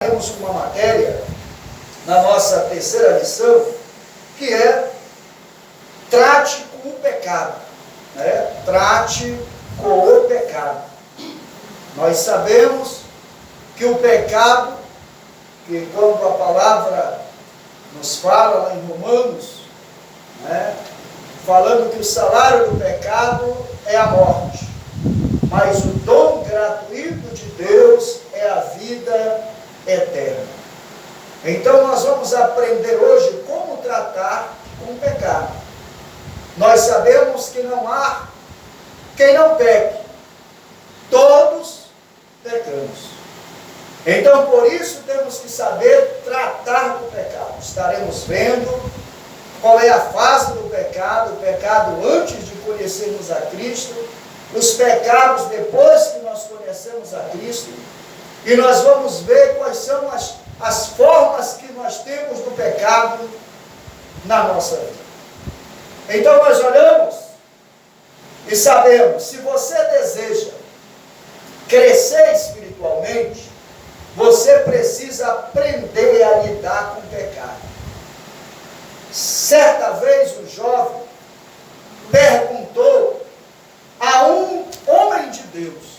Temos uma matéria na nossa terceira lição, que é trate com o pecado. Trate com o pecado. Nós sabemos que o pecado, que quando a palavra nos fala lá em Romanos, falando que o salário do pecado é a morte, mas o dom gratuito de Deus é a vida eterna. Então nós vamos aprender hoje como tratar com o pecado. Nós sabemos que não há quem não peque, todos pecamos. Então por isso temos que saber tratar do pecado. Estaremos vendo qual é a fase do pecado, o pecado antes de conhecermos a Cristo, os pecados depois que nós conhecemos a Cristo, e nós vamos ver quais são as formas que nós temos do pecado na nossa vida. Então nós olhamos e sabemos, se você deseja crescer espiritualmente, você precisa aprender a lidar com o pecado. Certa vez um jovem perguntou a um homem de Deus: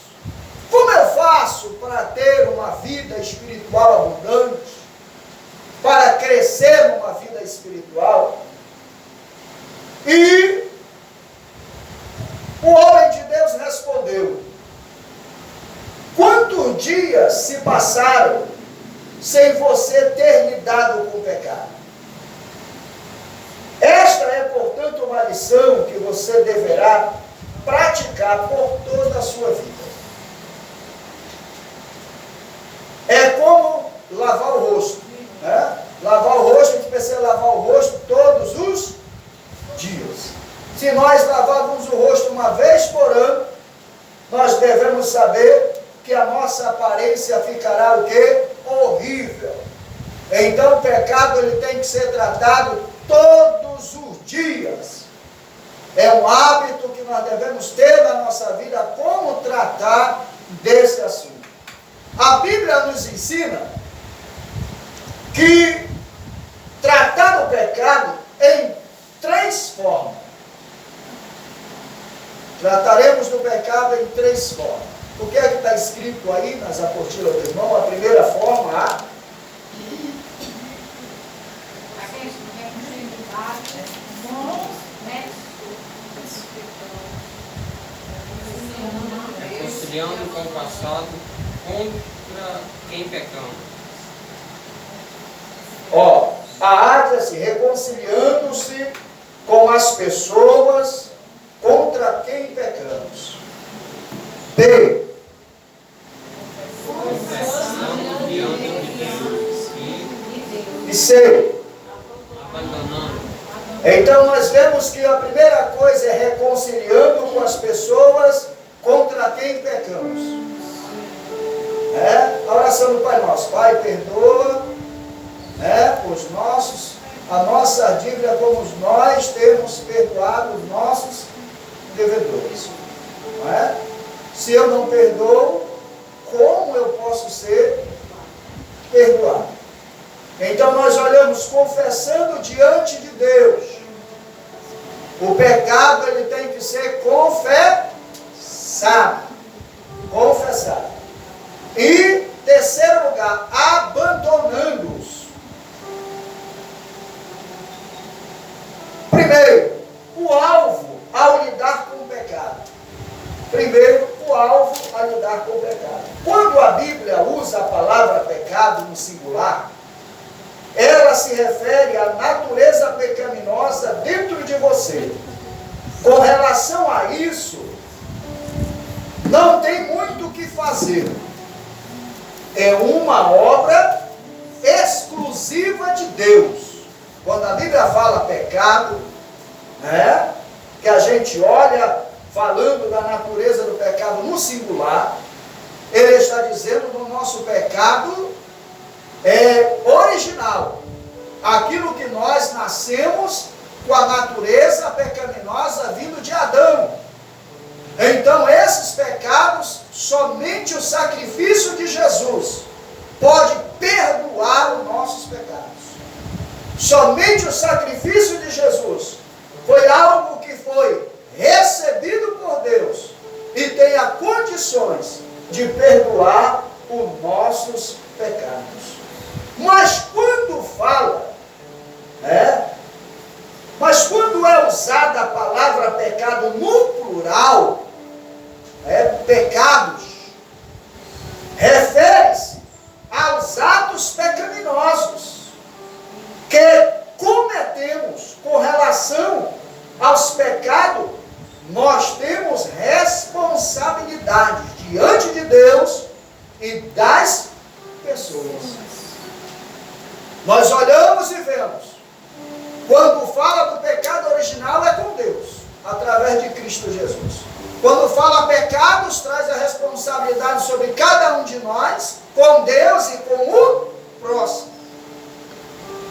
como eu faço para ter uma vida espiritual abundante, para crescer numa vida espiritual? E o homem de Deus respondeu: quantos dias se passaram sem você ter lidado com o pecado? Esta é, portanto, uma lição que você deverá praticar por toda a sua vida. É como lavar o rosto. Lavar o rosto, a gente precisa lavar o rosto todos os dias. Se nós lavarmos o rosto uma vez por ano, nós devemos saber que a nossa aparência ficará o quê? Horrível. Então o pecado ele tem que ser tratado todos os dias. É um hábito que nós devemos ter na nossa vida, como tratar desse assunto. A Bíblia nos ensina que tratar o pecado em três formas. Trataremos do pecado em três formas. O que é que está escrito aí nas apostilas do irmão? A primeira forma, reconciliando com o passado contra quem pecamos. A A diz assim: reconciliando-se com as pessoas contra quem pecamos. B, confessando diante de Deus e C, abandonando. Então nós vemos que a primeira coisa é reconciliando com as pessoas contra quem pecamos. A oração do Pai Nosso: Pai, perdoa a nossa dívida como nós temos perdoado os nossos devedores. Se eu não perdoo, como eu posso ser perdoado? Então nós olhamos confessando diante de Deus. O pecado ele tem que ser confessado. E terceiro lugar, abandonando-os. Primeiro, o alvo ao lidar com o pecado. Quando a Bíblia usa a palavra pecado no singular, ela se refere à natureza pecaminosa dentro de você. Com relação a isso, não tem muito o que fazer. É uma obra exclusiva de Deus. Quando a Bíblia fala pecado, que a gente olha falando da natureza do pecado no singular, ele está dizendo do nosso pecado original. Aquilo que nós nascemos com a natureza pecaminosa vindo de Adão. Então esses pecados, somente o sacrifício de Jesus pode perdoar os nossos pecados. Somente o sacrifício de Jesus foi algo que foi recebido por Deus e tem as condições de perdoar os nossos pecados. Mas quando fala, mas quando é usada a palavra pecado no plural, pecados, refere-se aos atos pecaminosos que cometemos. Com relação aos pecados, nós temos responsabilidade diante de Deus e das pessoas. Nós olhamos e vemos, quando fala do pecado original é com Deus, através de Cristo Jesus. Quando fala pecados, traz a responsabilidade sobre cada um de nós, com Deus e com o próximo.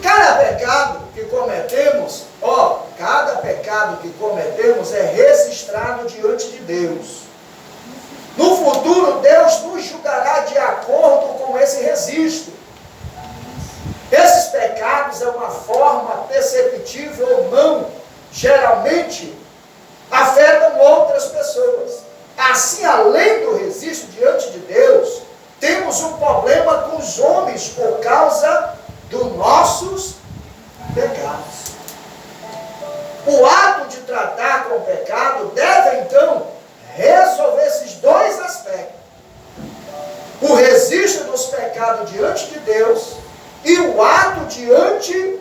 Cada pecado que cometemos, cada pecado que cometemos é registrado diante de Deus. No futuro, Deus nos julgará de acordo com esse registro. Esses pecados é uma forma perceptível ou não, geralmente afetam outras pessoas. Assim, além do registro diante de Deus, temos um problema com os homens por causa dos nossos pecados. O ato de tratar com o pecado deve, então, resolver esses dois aspectos. O registro dos pecados diante de Deus e o ato diante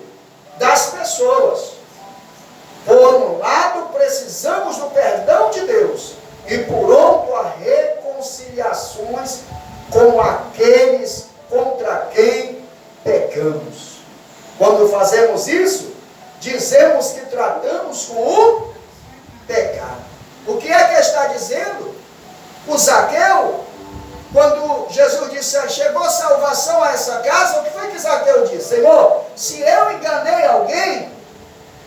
das pessoas. Por um lado, precisamos do perdão de Deus e por outro, a reconciliações com aqueles contra quem pecamos. Quando fazemos isso, dizemos que tratamos com o pecado. O que é que está dizendo? O Zaqueu, quando Jesus disse, chegou salvação a essa casa, o que foi que Zaqueu disse? Senhor, se eu enganei alguém,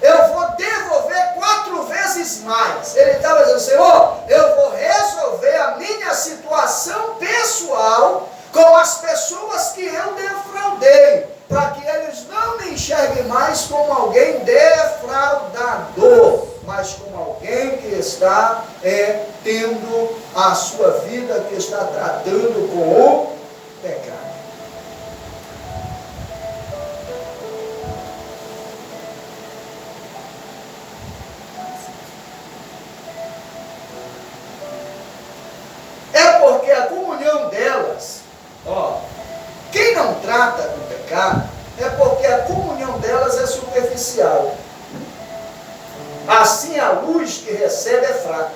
eu vou devolver 4 vezes mais. Ele estava dizendo, Senhor, eu vou resolver a minha situação pessoal com as pessoas que eu defraudei, para que eles não me enxerguem mais como alguém defraudador, mas como alguém que está tendo a sua vida, que está tratando com o pecado. É porque a comunhão delas, quem não trata com pecado, é porque a comunhão delas é superficial. Assim a luz que recebe é fraca.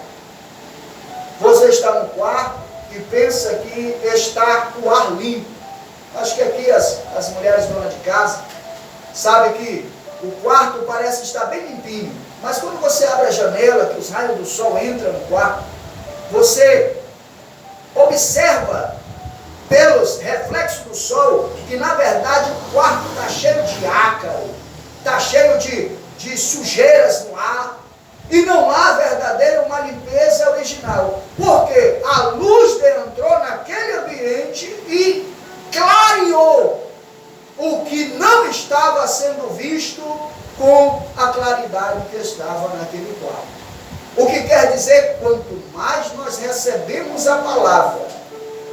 Você está no quarto e pensa que está com o ar limpo. Acho que aqui as mulheres donas de casa sabem que o quarto parece estar bem limpinho. Mas quando você abre a janela, que os raios do sol entram no quarto, você observa pelos reflexos do sol que na verdade o quarto está cheio de ácaro, está cheio de sujeiras no ar, e não há verdadeira uma limpeza original, porque a luz entrou naquele ambiente e clareou o que não estava sendo visto com a claridade que estava naquele quarto. O que quer dizer, quanto mais nós recebemos a palavra,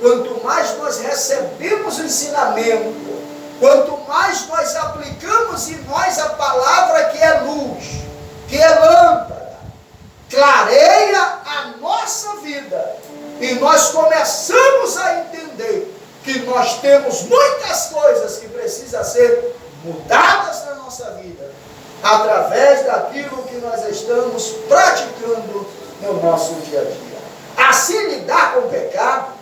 quanto mais nós recebemos o ensinamento, quanto mais nós aplicamos em nós a palavra que é luz, que é lâmpada, clareia a nossa vida, e nós começamos a entender que nós temos muitas coisas que precisam ser mudadas na nossa vida, através daquilo que nós estamos praticando no nosso dia a dia. Assim, lidar com o pecado,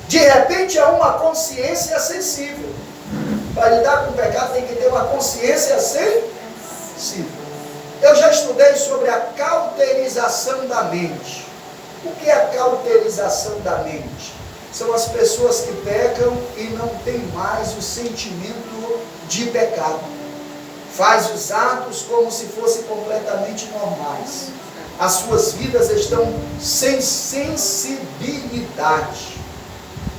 de repente, é uma consciência sensível. Para lidar com o pecado, tem que ter uma consciência sensível. Eu já estudei sobre a cauterização da mente. O que é a cauterização da mente? São as pessoas que pecam e não têm mais o sentimento de pecado. Faz os atos como se fossem completamente normais. As suas vidas estão sem sensibilidade.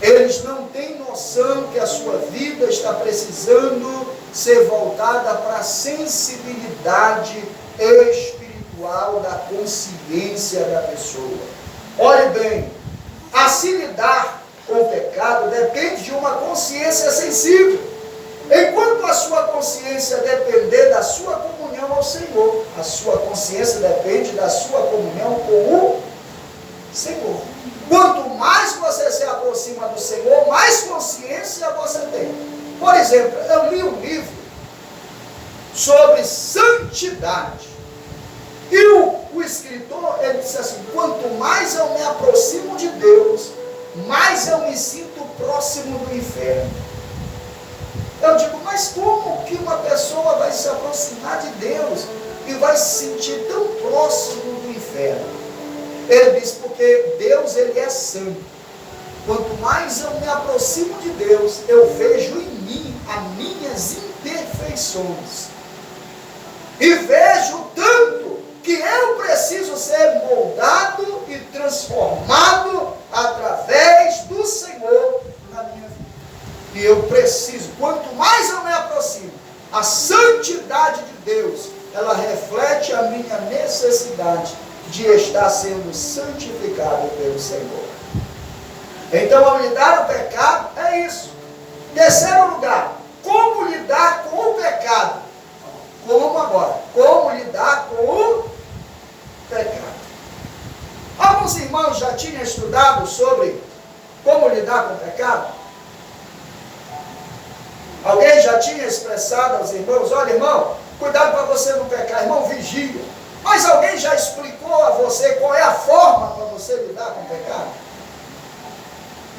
Eles não têm noção que a sua vida está precisando ser voltada para a sensibilidade espiritual da consciência da pessoa. Olhe bem, a se lidar com o pecado depende de uma consciência sensível. Enquanto a sua consciência depender da sua comunhão ao Senhor, a sua consciência depende da sua comunhão com o Senhor. Quanto mais você se aproxima do Senhor, mais consciência você tem. Por exemplo, eu li um livro sobre santidade. E o escritor, ele disse assim: quanto mais eu me aproximo de Deus, mais eu me sinto próximo do inferno. Eu digo, mas como que uma pessoa vai se aproximar de Deus e vai se sentir tão próximo do inferno? Ele diz, porque Deus, ele é santo. Quanto mais eu me aproximo de Deus, eu vejo em mim as minhas imperfeições. E vejo tanto que eu preciso ser moldado e transformado através do Senhor na minha vida. E eu preciso, quanto mais eu me aproximo, a santidade de Deus, ela reflete a minha necessidade de estar sendo santificado pelo Senhor. Então, ao lidar com o pecado, é isso. Terceiro lugar, como lidar com o pecado? Como agora? Como lidar com o pecado? Alguns irmãos já tinham estudado sobre como lidar com o pecado? Alguém já tinha expressado aos irmãos: olha, irmão, cuidado para você não pecar, irmão, vigia. Mas alguém já explicou a você qual é a forma para você lidar com o pecado?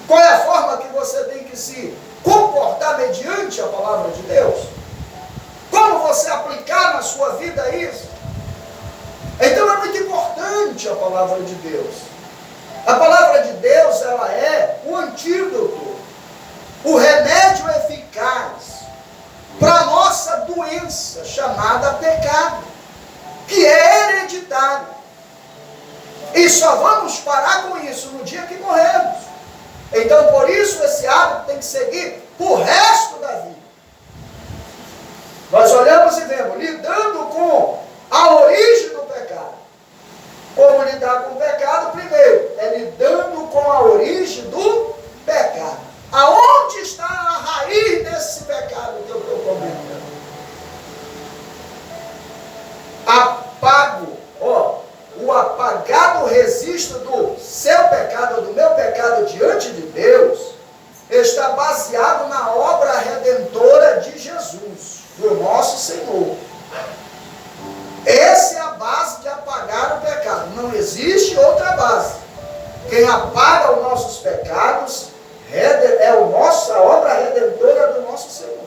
Qual é a forma que você tem que se comportar mediante a palavra de Deus? Como você aplicar na sua vida isso? Então é muito importante a palavra de Deus. A palavra de Deus, ela é o antídoto, o remédio eficaz para a nossa doença chamada pecado, que é hereditário. E só vamos parar com isso no dia que morrermos. Então, por isso, esse hábito tem que seguir o resto da vida. Nós olhamos e vemos, lidando com a origem do pecado. Como lidar com o pecado? Primeiro, é lidando com a origem do pecado. Aonde está a raiz desse pecado que eu estou comentando? Apago, o apagado registro do seu pecado, ou do meu pecado diante de Deus, está baseado na obra redentora de Jesus, do nosso Senhor. Essa é a base de apagar o pecado. Não existe outra base. Quem apaga os nossos pecados é a obra redentora do nosso Senhor,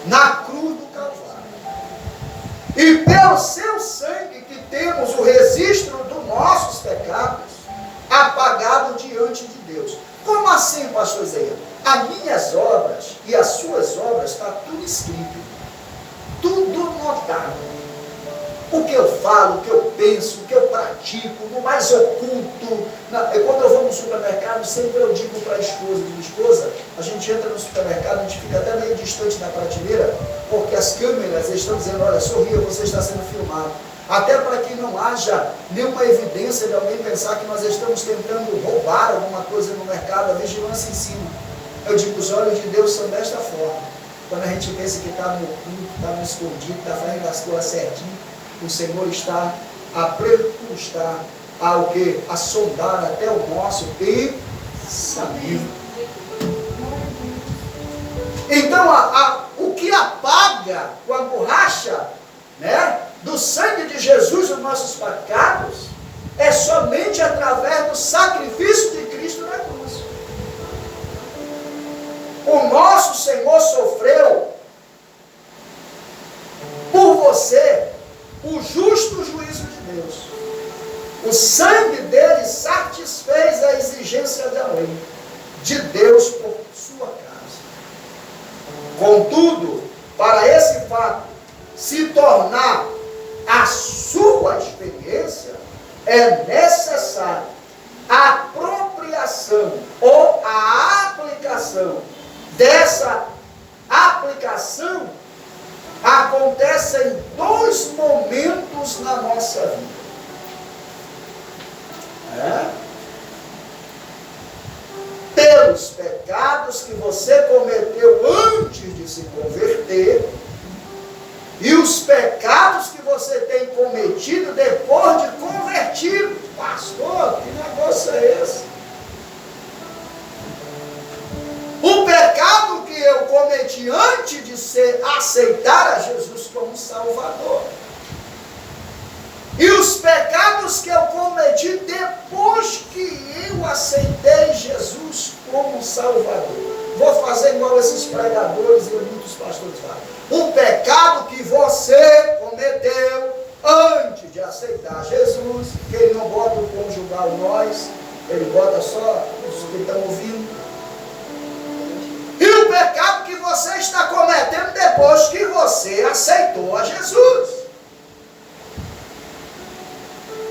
na cruz do Calvário. E pelo seu sangue que temos o registro dos nossos pecados apagado diante de Deus. Como assim, pastor Zé? As minhas obras e as suas obras está tudo escrito, tudo notado. O que eu falo, o que eu penso, o que eu pratico, no mais oculto. Quando eu vou no supermercado, sempre eu digo para a esposa, a gente entra no supermercado, a gente fica até meio distante da prateleira, porque as câmeras estão dizendo, olha, sorria, você está sendo filmado. Até para que não haja nenhuma evidência de alguém pensar que nós estamos tentando roubar alguma coisa no mercado, a vigilância em cima. Eu digo, os olhos de Deus são desta forma. Quando a gente pensa que está no oculto, está no escondido, está fazendo as coisas certinho, o Senhor está a precustar ao que? A sondar até o nosso pensamento. Então, o que apaga com a borracha, né, do sangue de Jesus os nossos pecados é somente através do sacrifício de Cristo na cruz. O nosso Senhor sofreu por você o justo juízo de Deus. O sangue dele satisfez a exigência da lei de Deus por sua causa. Contudo, para esse fato se tornar a sua experiência, é necessário a apropriação ou a aplicação dessa aplicação acontece em dois momentos na nossa vida. Pelos pecados que você cometeu antes de se converter e os pecados que você tem cometido depois de convertido. Pastor, que negócio é esse? O pecado que eu cometi antes de aceitar a Jesus como Salvador. E os pecados que eu cometi depois que eu aceitei Jesus como Salvador. Vou fazer igual esses pregadores e muitos pastores falam. O pecado que você cometeu antes de aceitar Jesus, que ele não bota o conjugal nós, ele bota só os que estão ouvindo. E o pecado que você está cometendo depois que você aceitou a Jesus.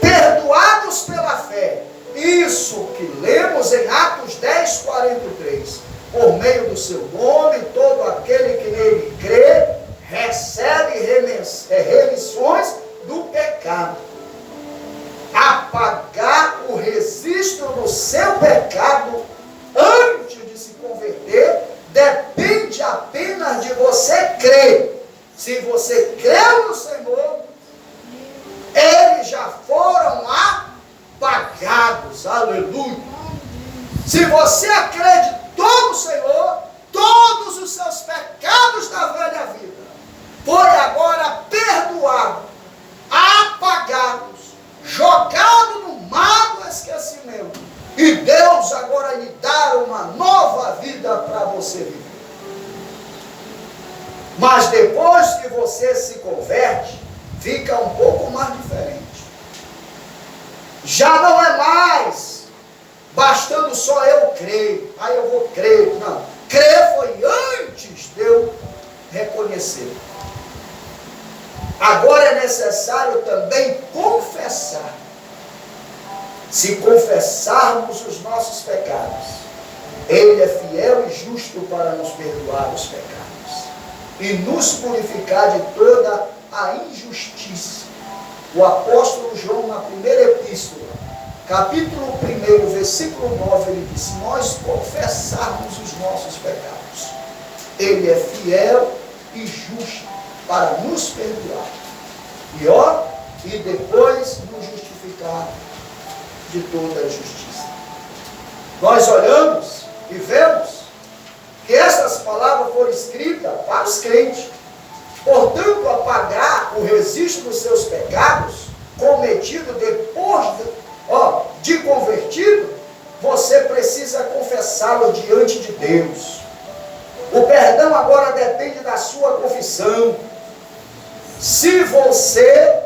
Perdoados pela fé. Isso que lemos em Atos 10, 43. Por meio do seu nome, todo aquele que nele crê, recebe remissões do pecado. Apagar o registro do seu pecado antes de se converter depende apenas de você crer. Se você creu no Senhor, eles já foram apagados. Aleluia. Se você acreditou no Senhor, todos os seus pecados da velha vida foram agora perdoados, apagados, jogados no mar do esquecimento. E Deus agora lhe dá uma nova vida para você viver. Mas depois que você se converte, fica um pouco mais diferente. Já não é mais bastando só eu crer. Aí eu vou crer. Não. Crer foi antes de eu reconhecer. Agora é necessário também confessar. Se confessarmos os nossos pecados, Ele é fiel e justo para nos perdoar os pecados e nos purificar de toda a injustiça. O apóstolo João, na primeira epístola, capítulo 1, versículo 9, ele diz: se nós confessarmos os nossos pecados, Ele é fiel e justo para nos perdoar e depois nos justificar de toda a injustiça. Nós olhamos e vemos que essas palavras foram escritas para os crentes. Portanto, apagar o registro dos seus pecados cometidos depois de convertido, você precisa confessá-lo diante de Deus. O perdão agora depende da sua confissão. Se você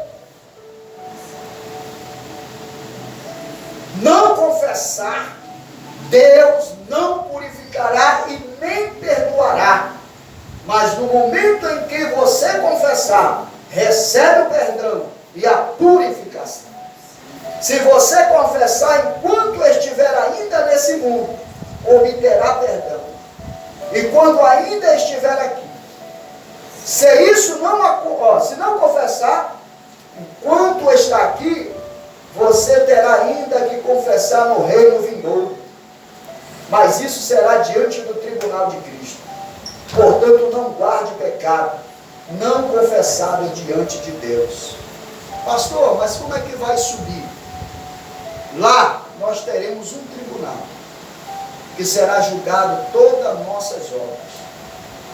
não confessar, Deus não purificará e nem perdoará. Mas no momento em que você confessar, recebe o perdão e a purificação. Se você confessar enquanto estiver ainda nesse mundo, obterá perdão. E quando ainda estiver aqui, se não confessar, enquanto está aqui, você terá ainda que confessar no reino vindouro. Mas isso será diante do tribunal de Cristo. Portanto, não guarde pecado, não confessado diante de Deus. Pastor, mas como é que vai subir? Lá nós teremos um tribunal, que será julgado todas as nossas obras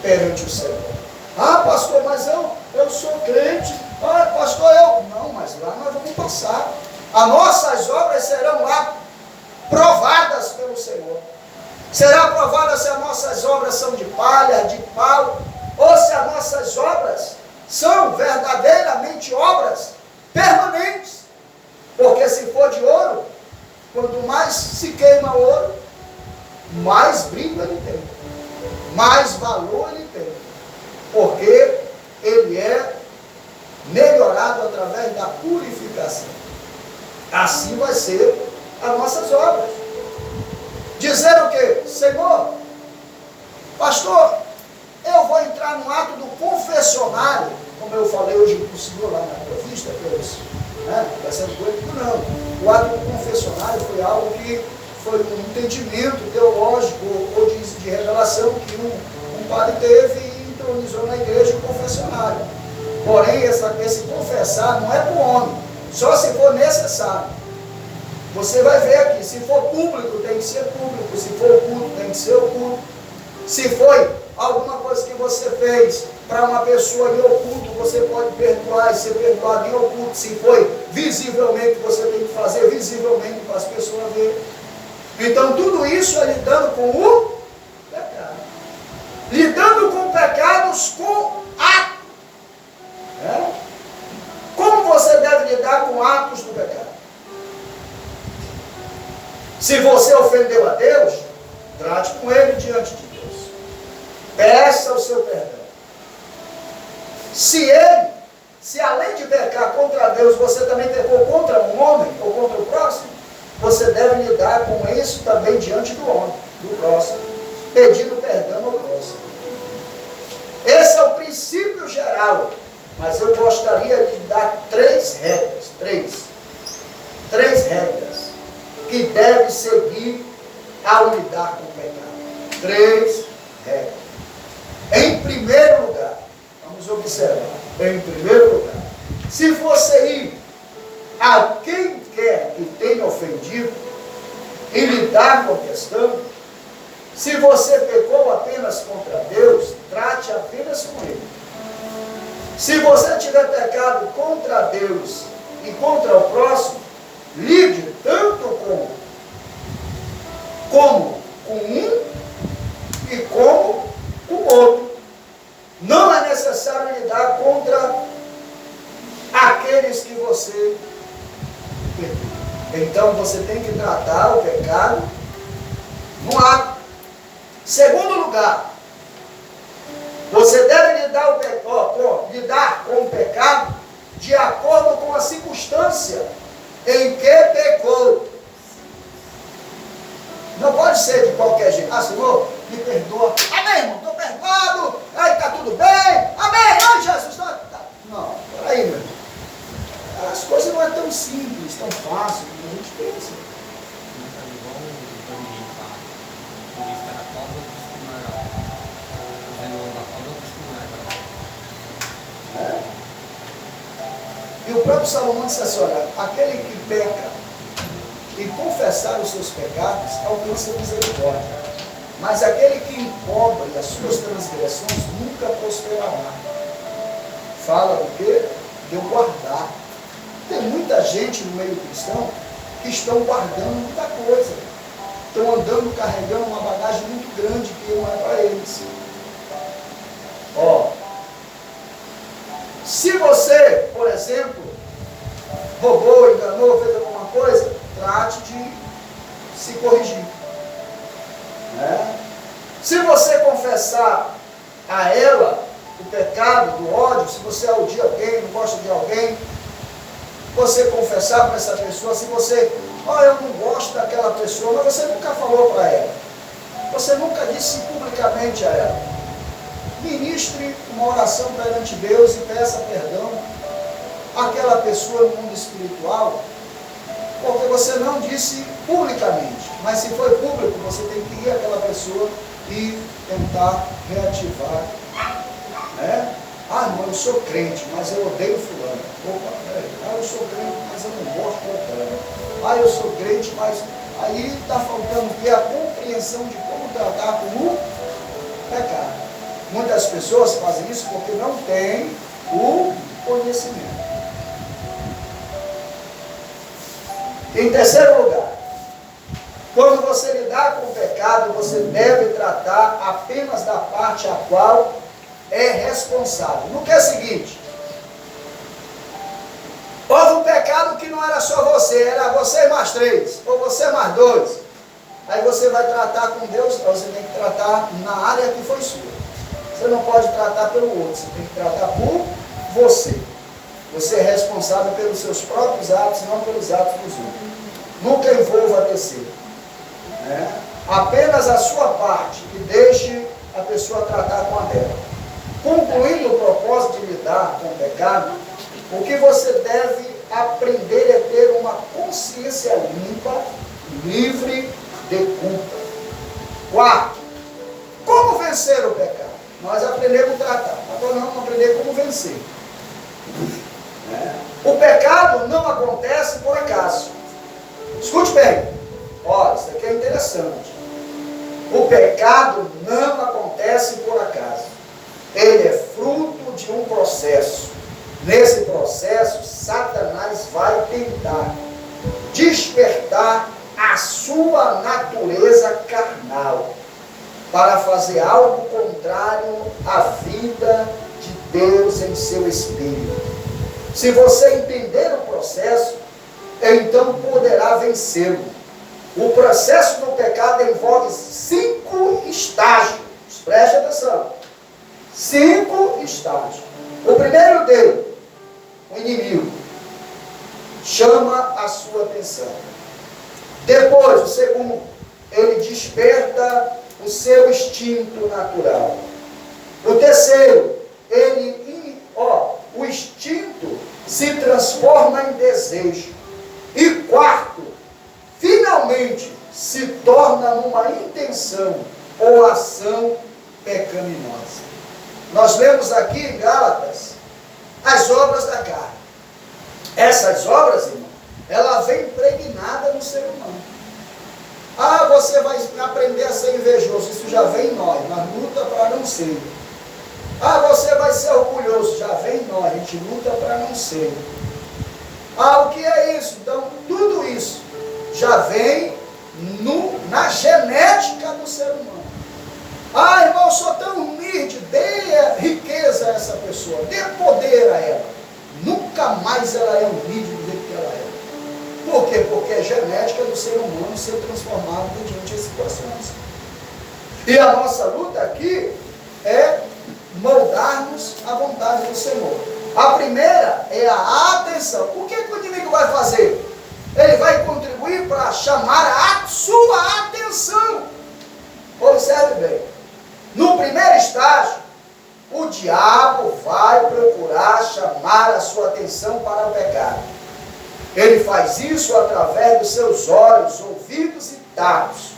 perante o Senhor. Ah, pastor, mas eu sou crente. Ah, pastor, não, mas lá nós vamos passar. As nossas obras serão lá provadas pelo Senhor. Será provada se as nossas obras são de palha, de pau, ou se as nossas obras são verdadeiramente obras permanentes. Porque se for de ouro, quanto mais se queima ouro, mais brilho ele tem, mais valor ele tem. Porque ele é melhorado através da purificação. Assim vai ser as nossas obras. Dizer o quê? Senhor, pastor, eu vou entrar no ato do confessionário, como eu falei hoje para o senhor lá na revista, conversando com ele, não. O ato do confessionário foi algo que foi um entendimento teológico ou de revelação que um padre teve e entronizou na igreja o confessionário. Porém, esse confessar não é para o homem, só se for necessário. Você vai ver aqui, se for público, tem que ser público, se for oculto, tem que ser oculto. Se foi alguma coisa que você fez para uma pessoa em oculto, você pode perdoar e ser perdoado em oculto. Se foi visivelmente, você tem que fazer visivelmente para as pessoas verem. Então, tudo isso é lidando com o pecado. Lidando com pecados com atos. Como você deve lidar com atos do pecado? Se você ofendeu a Deus, trate com ele diante de Deus. Peça o seu perdão. Se além de pecar contra Deus, você também pecou contra um homem ou contra o próximo, você deve lidar com isso também diante do homem, do próximo, pedindo perdão ao próximo. Esse é o princípio geral, mas eu gostaria de dar três regras, três regras que deve seguir ao lidar com o pecado. Três regras. Em primeiro lugar, vamos observar, em primeiro lugar, se você ir a quem quer que tenha ofendido e lidar com a questão, se você pecou apenas contra Deus, trate apenas com ele. Se você tiver pecado contra Deus e contra o próximo, lide tanto como com um e como com o outro. Não é necessário lidar contra aqueles que você perdoa. Então você tem que tratar o pecado no ato. Segundo lugar, você deve lidar com o pecado de acordo com a circunstância em que pecou. Não pode ser de qualquer jeito. Ah, Senhor, me perdoa. Amém, irmão, estou perdoado. Aí está tudo bem. Amém. Ai, Jesus. Não, peraí, meu irmão. As coisas não é tão simples, tão fácil como a gente pensa. E o próprio Salomão disse assim, olha, aquele que peca e confessar os seus pecados alcança misericórdia. Mas aquele que encobre as suas transgressões nunca prosperará. Fala do quê? De eu guardar. Tem muita gente no meio cristão que estão guardando muita coisa. Estão andando, carregando uma bagagem muito grande que não é para eles. Se você, por exemplo, roubou, enganou, fez alguma coisa, trate de se corrigir. Se você confessar a ela o pecado do ódio, se você odia alguém, não gosta de alguém, você confessar para essa pessoa, se você, eu não gosto daquela pessoa, mas você nunca falou para ela, você nunca disse publicamente a ela, ministre uma oração perante Deus e peça perdão àquela pessoa no mundo espiritual, porque você não disse publicamente, mas se foi público, você tem que ir àquela pessoa e tentar reativar. Irmão, eu sou crente, mas eu odeio fulano. Opa, peraí. Eu sou crente, mas eu não gosto de fulano. Eu sou crente, mas aí está faltando o quê? A compreensão de como tratar com o pecado. Muitas pessoas fazem isso porque não têm o conhecimento. Em terceiro lugar, quando você lidar com o pecado, você deve tratar apenas da parte a qual é responsável. No que é o seguinte, houve um pecado que não era só você, era você mais 3, ou você mais 2. Aí você vai tratar com Deus, você tem que tratar na área que foi sua. Você não pode tratar pelo outro, você tem que tratar por você. Você é responsável pelos seus próprios atos, não pelos atos dos outros. Nunca envolva a terceiro. apenas a sua parte e deixe a pessoa tratar com a dela. Concluindo o propósito de lidar com o pecado, o que você deve aprender é ter uma consciência limpa, livre de culpa. Quarto, como vencer o pecado? Nós aprendemos a tratar, agora nós vamos aprender como vencer. O pecado não acontece por acaso. Escute bem, olha, isso aqui é interessante. O pecado não acontece por acaso. Ele é fruto de um processo. Nesse processo, Satanás vai tentar despertar a sua natureza carnal para fazer algo contrário à vida de Deus em seu espírito. Se você entender o processo, então poderá vencê-lo. O processo do pecado envolve 5 estágios. Preste atenção. 5 estágios. O primeiro dele, o inimigo, chama a sua atenção. Depois, o segundo, ele desperta o seu instinto natural. O terceiro, o instinto se transforma em desejo. E quarto, finalmente se torna numa intenção ou ação pecaminosa. Nós lemos aqui em Gálatas as obras da carne. Essas obras, irmão, ela vem impregnada no ser humano. Ah, você vai aprender a ser invejoso, isso já vem em nós, mas luta para não ser. Ah, você vai ser orgulhoso, já vem em nós, a gente luta para não ser. Ah, o que é isso? Então, tudo isso já vem na genética do ser humano. Ah, irmão, eu sou tão humilde, dê riqueza a essa pessoa, dê poder a ela. Nunca mais ela é humilde do jeito que ela é. Por quê? Porque é genética do ser humano ser transformado mediante as situações. E a nossa luta aqui é moldarmos a vontade do Senhor. A primeira é a atenção. O que o inimigo vai fazer? Ele vai contribuir para chamar a sua atenção. Observe bem. No primeiro estágio, o diabo vai procurar chamar a sua atenção para o pecado. Ele faz isso através dos seus olhos, ouvidos e tatos.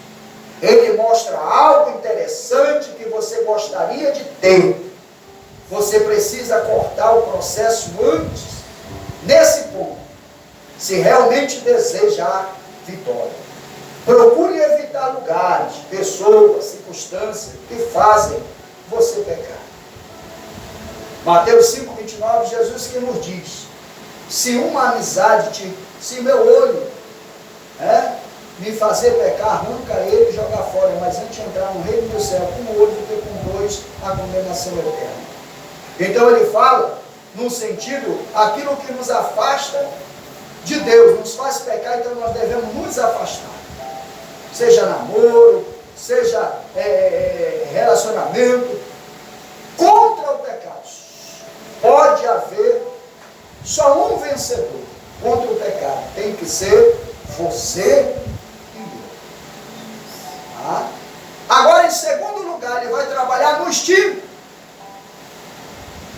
Ele mostra algo interessante que você gostaria de ter. Você precisa cortar o processo antes, nesse ponto, se realmente desejar vitória. Procure evitar lugares, pessoas, circunstâncias que fazem você pecar. Mateus 5,29, Jesus que nos diz: se uma amizade, se meu olho me fazer pecar, arranca ele e joga fora, mas antes de entrar no reino do céu, com um olho do que com 2, a condenação eterna. Então ele fala, num sentido, aquilo que nos afasta de Deus, nos faz pecar, então nós devemos nos afastar. Seja namoro, seja relacionamento, contra o pecado. Pode haver só um vencedor contra o pecado. Tem que ser você e eu. Tá? Agora, em segundo lugar, ele vai trabalhar no instinto.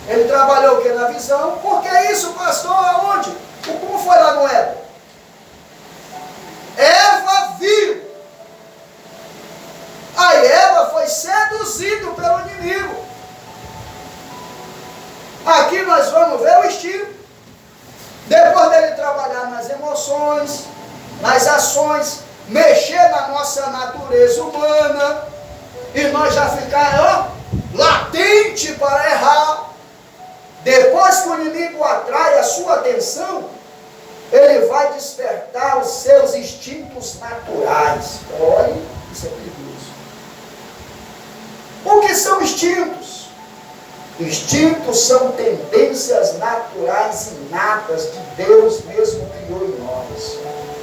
Ele trabalhou o que? Na visão. Por que isso, pastor? Aonde? Como foi lá no Éden? Eva viu. A Eva foi seduzida pelo inimigo. Aqui nós vamos ver o instinto. Depois dele trabalhar nas emoções, nas ações, mexer na nossa natureza humana, e nós já ficar latente para errar. Depois que o inimigo atrai a sua atenção, ele vai despertar os seus instintos naturais. Olha, isso é perigoso. O que são instintos? Instintos são tendências naturais inatas de Deus mesmo criou em nós.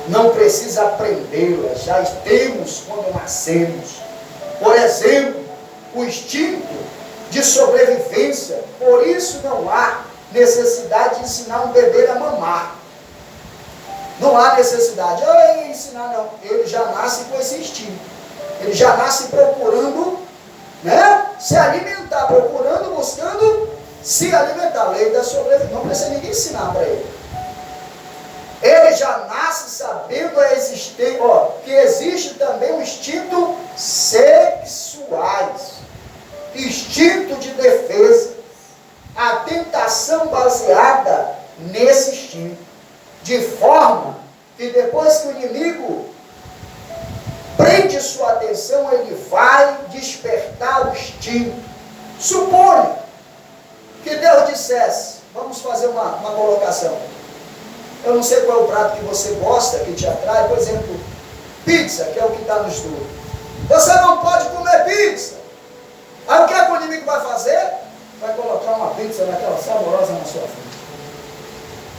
Não precisa aprendê-las, já temos quando nascemos. Por exemplo, o instinto de sobrevivência. Por isso não há necessidade de ensinar um bebê a mamar. Não há necessidade. Ensinar não. Ele já nasce com esse instinto. Ele já nasce procurando, né, se alimentar, procurando, buscando se alimentar. A lei da sobrevivência. Não precisa ninguém ensinar para ele. Ele já nasce sabendo que existe também um instinto sexuais, instinto de defesa, a tentação baseada nesse instinto, de forma que depois que o inimigo prende sua atenção, ele vai despertar o instinto. Suponha que Deus dissesse, vamos fazer uma colocação, eu não sei qual é o prato que você gosta, que te atrai, por exemplo, pizza, que é o que está no estudo. Você não pode comer pizza. Aí o que o inimigo vai fazer? Vai colocar uma pizza naquela saborosa na sua frente.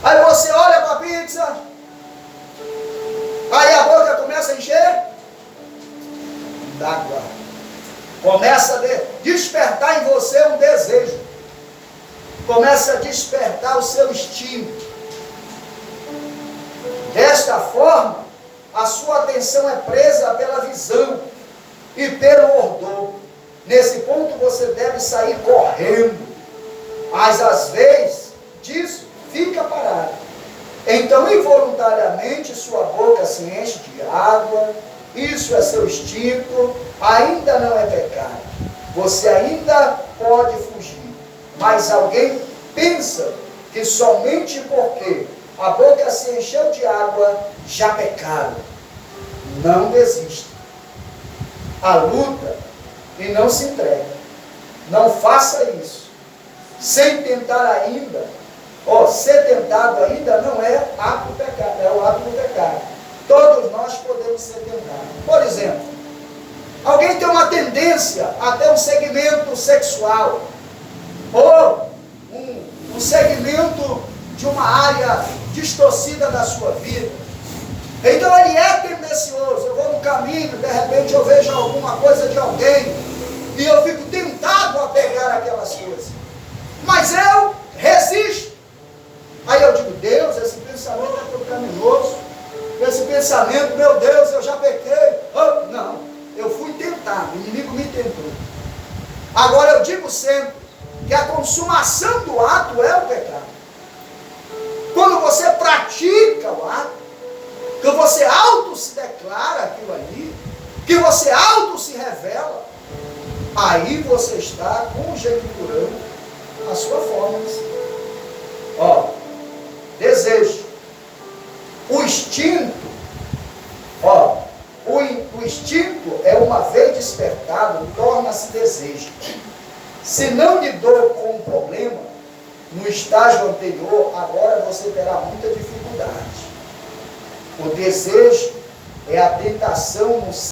Aí você olha para a pizza, aí a boca começa a encher d'água. Começa a despertar em você um desejo. Começa a despertar o seu instinto. Desta forma, a sua atenção é presa pela visão e pelo odor. Nesse ponto você deve sair correndo. Mas às vezes, disso, fica parado. Então, involuntariamente, sua boca se enche de água. Isso é seu instinto. Ainda não é pecado. Você ainda pode fugir. Mas alguém pensa que somente porque a boca se encheu de água, já pecaram. Não desista. A luta e não se entregue. Não faça isso. Sem tentar ainda, ser tentado ainda não é ato do pecado, é o ato do pecado. Todos nós podemos ser tentados. Por exemplo, alguém tem uma tendência a ter um segmento sexual, ou um segmento de uma área distorcida da sua vida. Então ele é tendencioso. Eu vou no caminho, de repente eu vejo alguma coisa de alguém e eu fico tentado a pegar aquelas coisas, mas eu resisto. Aí eu digo, Deus, esse pensamento é pecaminoso, esse pensamento, meu Deus, eu já pequei. Não, eu fui tentado, o inimigo me tentou. Agora eu digo sempre que a consumação do ato é o pecado. Quando você pratica o ato, que você auto se declara aquilo ali, que você auto se revela, aí você está conjecturando a sua forma de ser. Desejo. O instinto, o instinto é uma vez despertado, torna-se desejo. Se não lidou com o problema no estágio anterior, agora você terá muita dificuldade. O desejo é a tentação no